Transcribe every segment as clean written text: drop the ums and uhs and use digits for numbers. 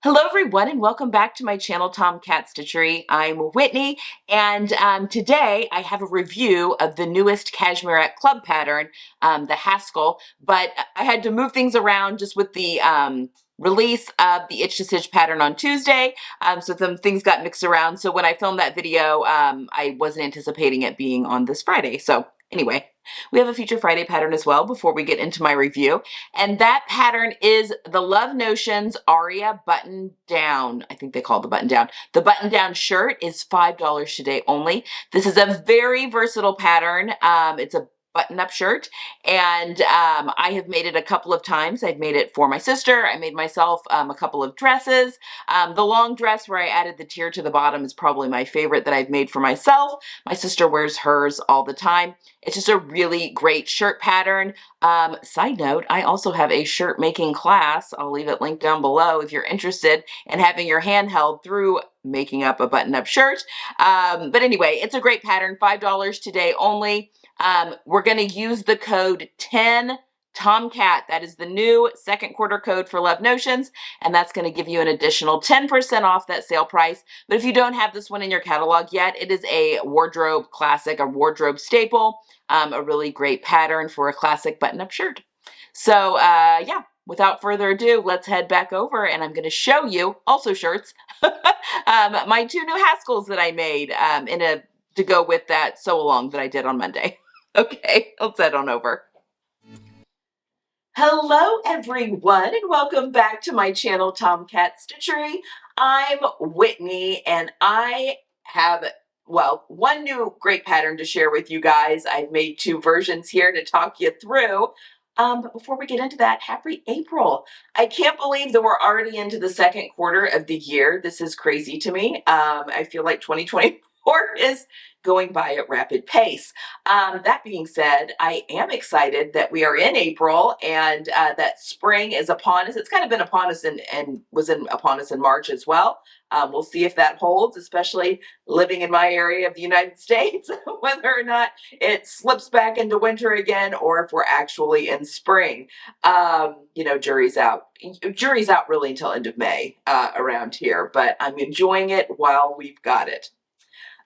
Hello, everyone, and welcome back to my channel, Tomcat Stitchery. I'm Whitney, and today I have a review of the newest Cashmerette club pattern, the Haskell, but I had to move things around just with the release of the Itch to Stitch pattern on Tuesday, so some things got mixed around. So when I filmed that video, I wasn't anticipating it being on this Friday. So anyway, we have a Future Friday pattern as well before we get into my review. And that pattern is the Love Notions Aria button down. I think they call it the button down. The button down shirt is $5 today only. This is a very versatile pattern. It's a button-up shirt, and I have made it a couple of times. I've made it for my sister. I made myself a couple of dresses. The long dress where I added the tier to the bottom is probably my favorite that I've made for myself. My sister wears hers all the time. It's just a really great shirt pattern. Side note, I also have a shirt making class. I'll leave it linked down below if you're interested in having your hand held through making up a button-up shirt. But anyway, it's a great pattern, $5 today only. We're going to use the code 10 Tomcat. That is the new second quarter code for Love Notions, and that's going to give you an additional 10% off that sale price. But if you don't have this one in your catalog yet, it is a wardrobe classic, a wardrobe staple, a really great pattern for a classic button-up shirt. So yeah, without further ado, let's head back over, and I'm going to show you, also shirts, my two new Haskells that I made to go with that sew along that I did on Monday. Okay, let's head on over. Hello, everyone, and welcome back to my channel, Tomcat Stitchery. I'm Whitney, and I have, well, one new great pattern to share with you guys. I've made two versions here to talk you through. But before we get into that, happy April. I can't believe that we're already into the second quarter of the year. This is crazy to me. I feel like 2024 is going by at rapid pace. That being said, I am excited that we are in April and that spring is upon us. It's kind of been upon us and was upon us in March as well. We'll see if that holds, especially living in my area of the United States, whether or not it slips back into winter again or if we're actually in spring. You know, jury's out. Jury's out really until end of May around here, but I'm enjoying it while we've got it.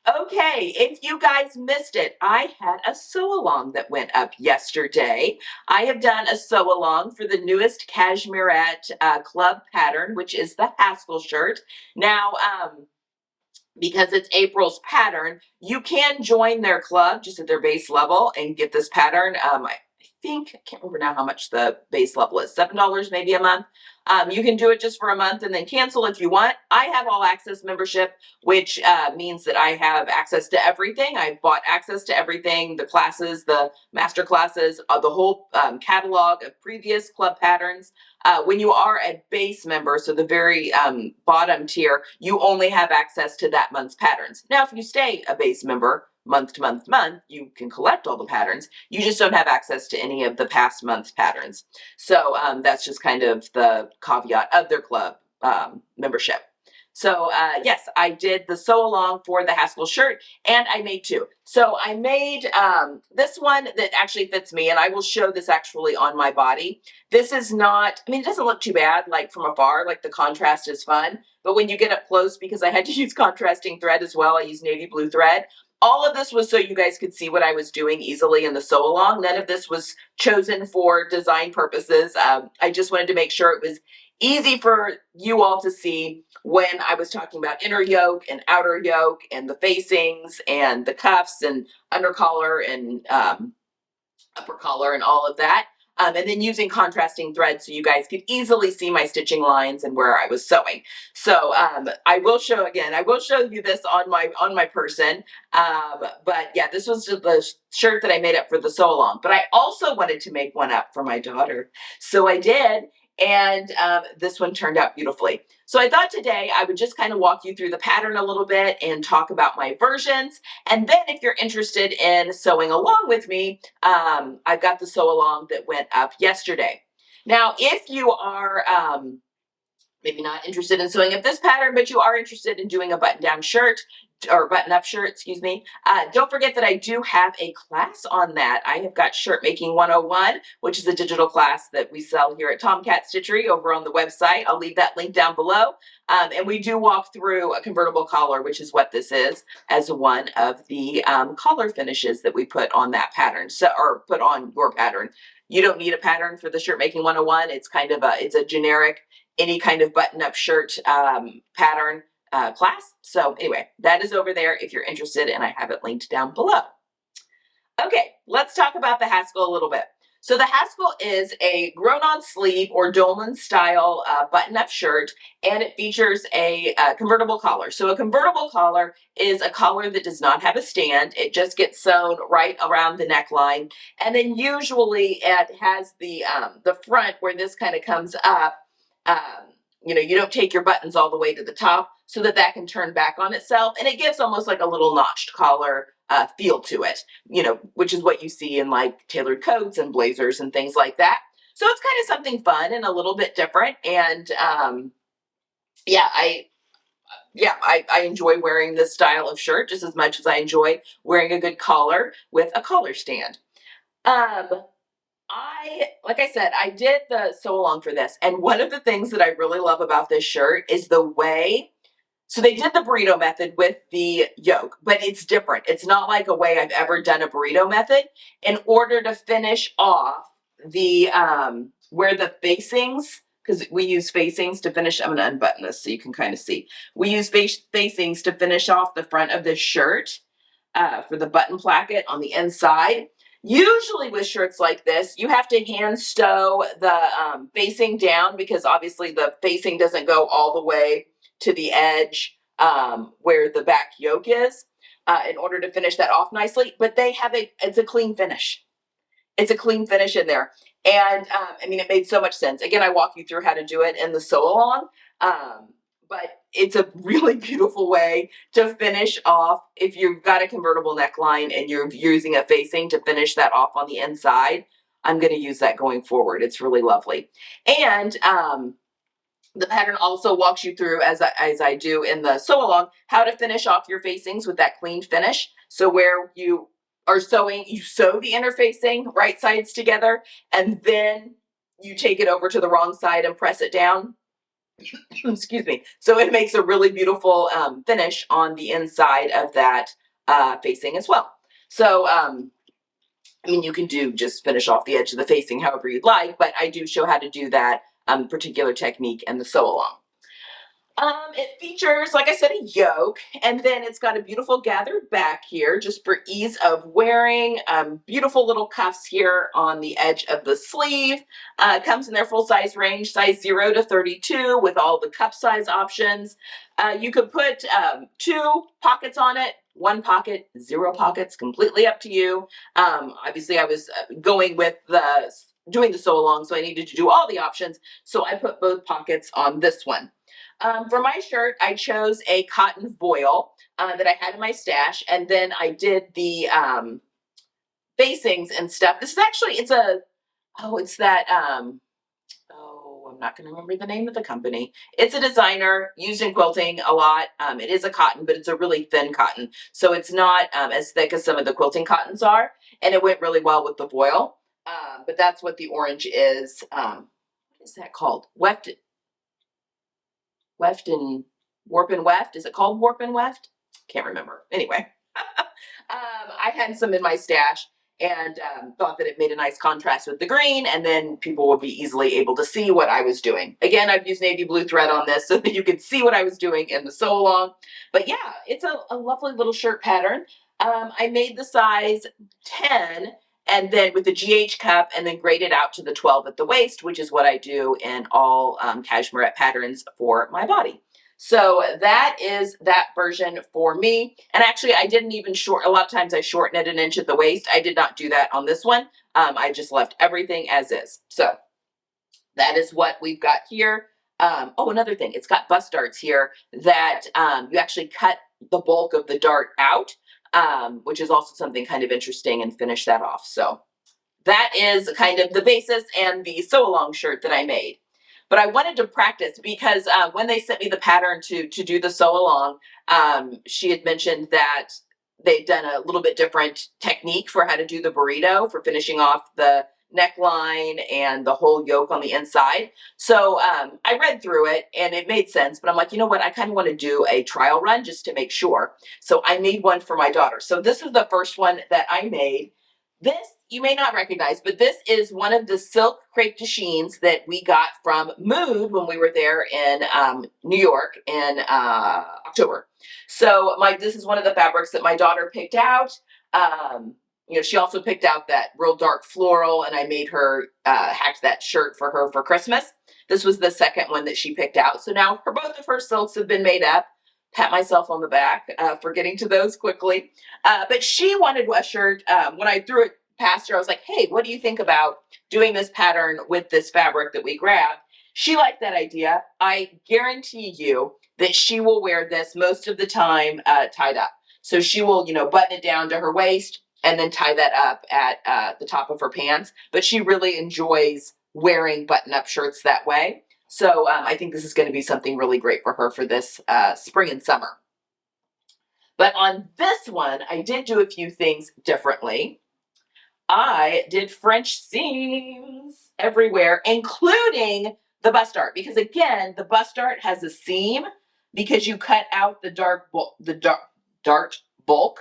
Okay, if you guys missed it, I had a sew-along that went up yesterday. I have done a sew-along for the newest Cashmerette club pattern, which is the Haskell shirt. Now, because it's April's pattern, you can join their club just at their base level and get this pattern. I can't remember now how much the base level is, $7 maybe a month. You can do it just for a month and then cancel if you want. I have all access membership, which means that I have access to everything. I've bought access to everything, the classes, the master classes, the whole catalog of previous club patterns. When you are a base member, so the very bottom tier, you only have access to that month's patterns. Now, if you stay a base member, month to month to month, you can collect all the patterns. You just don't have access to any of the past month's patterns. So that's just kind of the caveat of their club membership. So yes, I did the sew along for the Haskell shirt, and I made two. So I made this one that actually fits me, and I will show this actually on my body. This is not, I mean, it doesn't look too bad, like from afar, like the contrast is fun, but when you get up close, because I had to use contrasting thread as well, I used navy blue thread. All of this was so you guys could see what I was doing easily in the sew along. None of this was chosen for design purposes. I just wanted to make sure it was easy for you all to see when I was talking about inner yoke and outer yoke and the facings and the cuffs and under collar and upper collar and all of that. And then using contrasting threads so you guys could easily see my stitching lines and where I was sewing. So I will show you this on my person. But yeah, this was just the shirt that I made up for the sew along. But I also wanted to make one up for my daughter. So I did. And this one turned out beautifully. So I thought today I would just kind of walk you through the pattern a little bit and talk about my versions. And then if you're interested in sewing along with me, I've got the sew along that went up yesterday. Now, if you are maybe not interested in sewing up this pattern, but you are interested in doing a button-down shirt, or button-up shirt, excuse me. Don't forget that I do have a class on that. I have got Shirt Making 101, which is a digital class that we sell here at Tomcat Stitchery over on the website. I'll leave that link down below. And we do walk through a convertible collar, which is what this is, as one of the collar finishes that we put on that pattern, or put on your pattern. You don't need a pattern for the Shirt Making 101. It's kind of it's a generic, any kind of button-up shirt pattern class. So anyway, that is over there if you're interested, and I have it linked down below. Okay, let's talk about the Haskell a little bit. So the Haskell is a grown-on sleeve or dolman style button-up shirt, and it features a convertible collar. So a convertible collar is a collar that does not have a stand. It just gets sewn right around the neckline, and then usually it has the front where this kind of comes up. You know, you don't take your buttons all the way to the top so that that can turn back on itself, and it gives almost like a little notched collar feel to it, you know, which is what you see in like tailored coats and blazers and things like that. So it's kind of something fun and a little bit different. And I enjoy wearing this style of shirt just as much as I enjoy wearing a good collar with a collar stand. Like I said, I did the sew along for this. And one of the things that I really love about this shirt is the way, so they did the burrito method with the yoke, but it's different. It's not like a way I've ever done a burrito method. In order to finish off the, where the facings, because we use facings to finish, I'm going to unbutton this so you can kind of see. We use facings to finish off the front of this shirt for the button placket on the inside. Usually with shirts like this, you have to hand sew the facing down because obviously the facing doesn't go all the way to the edge where the back yoke is in order to finish that off nicely. But they have it's a clean finish. It's a clean finish in there. And I mean, it made so much sense. Again, I walk you through how to do it in the sew along. But it's a really beautiful way to finish off if you've got a convertible neckline and you're using a facing to finish that off on the inside. I'm going to use that going forward. It's really lovely. And the pattern also walks you through, as I do in the sew along, how to finish off your facings with that clean finish. So where you are sewing, you sew the inner facing right sides together, and then you take it over to the wrong side and press it down. Excuse me. So it makes a really beautiful finish on the inside of that facing as well. So, I mean, you can just finish off the edge of the facing however you'd like, but I do show how to do that particular technique in the sew along. It features, like I said, a yoke, and then it's got a beautiful gathered back here just for ease of wearing. Beautiful little cuffs here on the edge of the sleeve. Comes in their full size range, size 0 to 32 with all the cup size options. You could put 2 pockets on it, 1 pocket, 0 pockets, completely up to you. Obviously I was going with doing the sew along, so I needed to do all the options. So I put both pockets on this one. For my shirt, I chose a cotton voile that I had in my stash, and then I did the facings and stuff. This is actually, I'm not going to remember the name of the company. It's a designer used in quilting a lot. It is a cotton, but it's a really thin cotton, so it's not as thick as some of the quilting cottons are, and it went really well with the voile. But that's what the orange is. What is that called? Weft and Warp and Weft. Is it called Warp and Weft? Can't remember. Anyway, I had some in my stash and thought that it made a nice contrast with the green, and then people would be easily able to see what I was doing. Again, I've used navy blue thread on this so that you could see what I was doing in the sew along. But yeah, it's a lovely little shirt pattern. I made the size 10 and then with the GH cup, and then grade it out to the 12 at the waist, which is what I do in all Cashmerette patterns for my body. So that is that version for me. And actually, I didn't even a lot of times I shorten it 1 inch at the waist. I did not do that on this one. I just left everything as is. So that is what we've got here. Another thing, it's got bust darts here that you actually cut the bulk of the dart out. Which is also something kind of interesting, and finish that off. So that is kind of the basis and the sew along shirt that I made. but I wanted to practice because when they sent me the pattern to do the sew along, she had mentioned that they'd done a little bit different technique for how to do the burrito for finishing off the neckline and the whole yoke on the inside. So I read through it and it made sense, but I'm like, you know what? I kind of want to do a trial run just to make sure. So I made one for my daughter. So this is the first one that I made. This you may not recognize, but this is one of the silk crepe de chines that we got from Mood when we were there in New York in October. So this is one of the fabrics that my daughter picked out. She also picked out that real dark floral, and I made her hacked that shirt for her for Christmas. This was the second one that she picked out. So now both of her silks have been made up. Pat myself on the back for getting to those quickly. But she wanted a shirt. When I threw it past her, I was like, hey, what do you think about doing this pattern with this fabric that we grabbed? She liked that idea. I guarantee you that she will wear this most of the time tied up. So she will, button it down to her waist and then tie that up at the top of her pants. But she really enjoys wearing button-up shirts that way. So I think this is going to be something really great for her for this spring and summer. But on this one, I did do a few things differently. I did French seams everywhere, including the bust dart, because again, the bust dart has a seam because you cut out the dart bulk.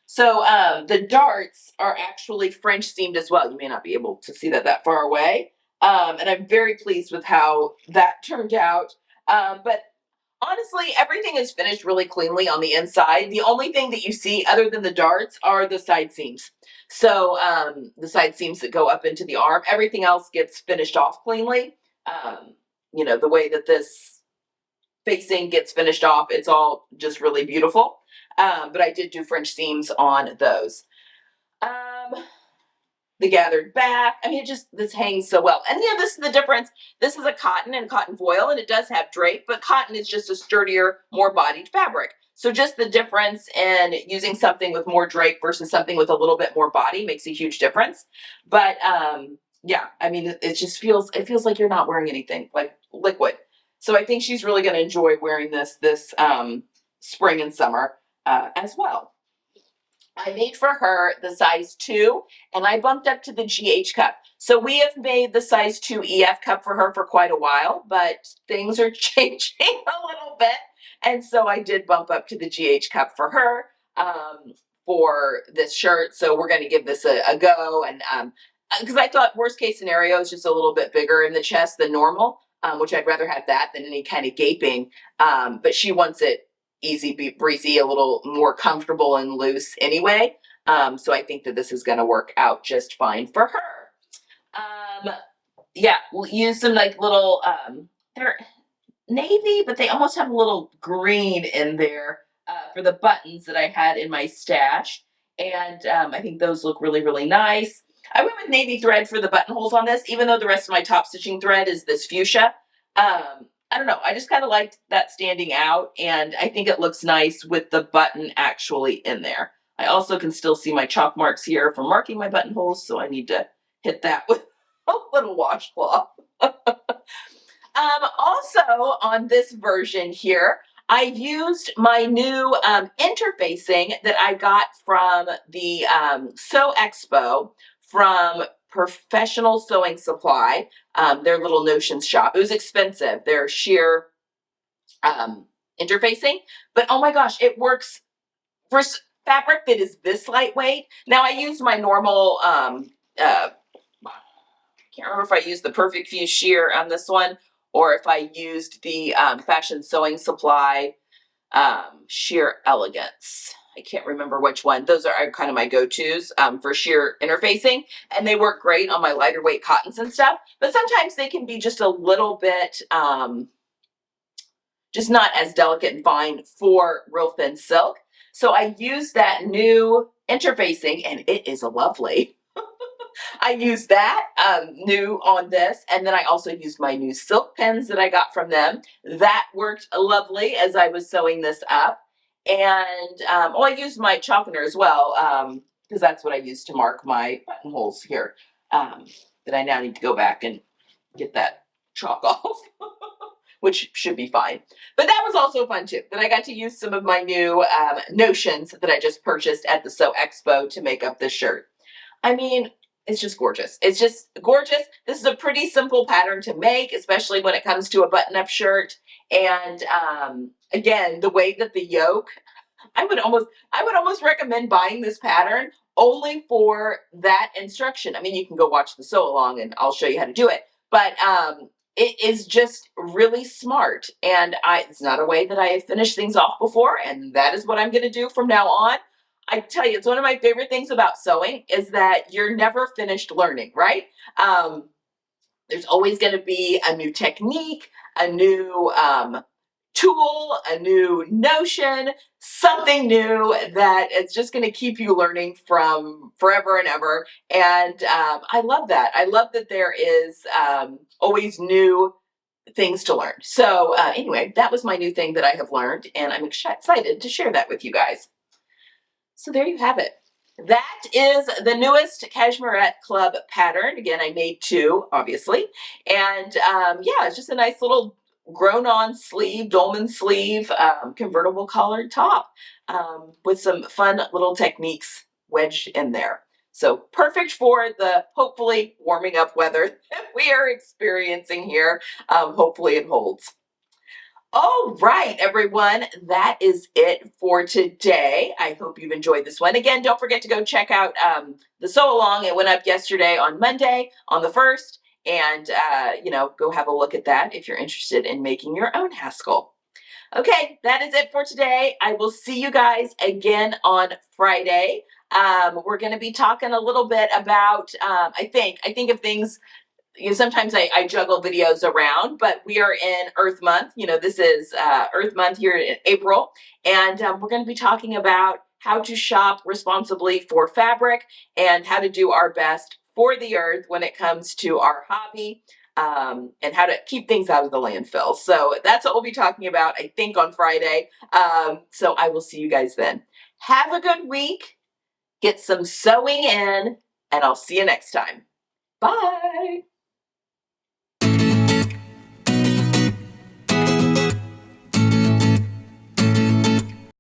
So the darts are actually French seamed as well. You may not be able to see that far away. And I'm very pleased with how that turned out. But honestly, everything is finished really cleanly on the inside. The only thing that you see other than the darts are the side seams. So the side seams that go up into the arm, everything else gets finished off cleanly. The way that this facing gets finished off, it's all just really beautiful. But I did do French seams on those. The gathered back. I mean, this hangs so well. And yeah, this is the difference. This is a cotton and cotton voile, and it does have drape, but cotton is just a sturdier, more bodied fabric. So just the difference in using something with more drape versus something with a little bit more body makes a huge difference. But yeah, I mean, it feels like you're not wearing anything, like liquid. So I think she's really going to enjoy wearing this spring and summer as well. I made for her the size 2, and I bumped up to the GH cup. So we have made the size 2 EF cup for her for quite a while, but things are changing a little bit. And so I did bump up to the GH cup for her for this shirt. So we're going to give this a go. And because I thought worst case scenario is just a little bit bigger in the chest than normal, which I'd rather have that than any kind of gaping. But she wants it easy, breezy, a little more comfortable and loose anyway. So I think that this is going to work out just fine for her. Yeah, we'll use some like little, they're navy, but they almost have a little green in there for the buttons that I had in my stash. And I think those look really, really nice. I went with navy thread for the buttonholes on this, even though the rest of my top stitching thread is this fuchsia. I don't know. I just kind of liked that standing out, and I think it looks nice with the button actually in there. I also can still see my chalk marks here for marking my buttonholes, so I need to hit that with a little washcloth. Also, on this version here, I used my new interfacing that I got from the Sew Expo from Professional Sewing Supply, their little Notions shop. It was expensive, their sheer interfacing, but oh my gosh, it works for fabric that is this lightweight. Now I used my normal, can't remember if I used the Perfect Fuse sheer on this one or if I used the Fashion Sewing Supply sheer elegance. I can't remember which one. Those are kind of my go-tos for sheer interfacing, and they work great on my lighter weight cottons and stuff, but sometimes they can be just a little bit, just not as delicate and fine for real thin silk. So I used that new interfacing, and it is lovely. I used that new on this, and then I also used my new silk pens that I got from them. That worked lovely as I was sewing this up. And I used my chalkener as well, because that's what I used to mark my buttonholes here, that I now need to go back and get that chalk off, which should be fine. But that was also fun too, that I got to use some of my new notions that I just purchased at the Sew Expo to make up this shirt. I mean, it's just gorgeous. It's just gorgeous. This is a pretty simple pattern to make, especially when it comes to a button-up shirt. And again, the way that the yoke, I would almost recommend buying this pattern only for that instruction. I mean, you can go watch the sew along and I'll show you how to do it. But it is just really smart. And it's not a way that I have finished things off before. And that is what I'm going to do from now on. I tell you, it's one of my favorite things about sewing is that you're never finished learning, right? There's always going to be a new technique, a new tool, a new notion, something new that is just going to keep you learning from forever and ever. And I love that. I love that there is always new things to learn. So anyway, that was my new thing that I have learned, and I'm excited to share that with you guys. So there you have it. That is the newest Cashmerette Club pattern. Again, I made two, obviously. And yeah, it's just a nice little grown-on sleeve, dolman sleeve, convertible collared top with some fun little techniques wedged in there. So perfect for the hopefully warming up weather that we are experiencing here. Hopefully it holds. All right, everyone, that is it for today. I hope you've enjoyed this one. Again, don't forget to go check out the sew along. It went up yesterday on Monday on the 1st, and go have a look at that if you're interested in making your own Haskell. Okay, that is it for today. I will see you guys again on Friday. We're going to be talking a little bit about, I think of things. Sometimes I juggle videos around, but we are in Earth Month. This is Earth Month here in April, and we're going to be talking about how to shop responsibly for fabric and how to do our best for the earth when it comes to our hobby, and how to keep things out of the landfill. So that's what we'll be talking about, I think, on Friday. So I will see you guys then. Have a good week. Get some sewing in, and I'll see you next time. Bye.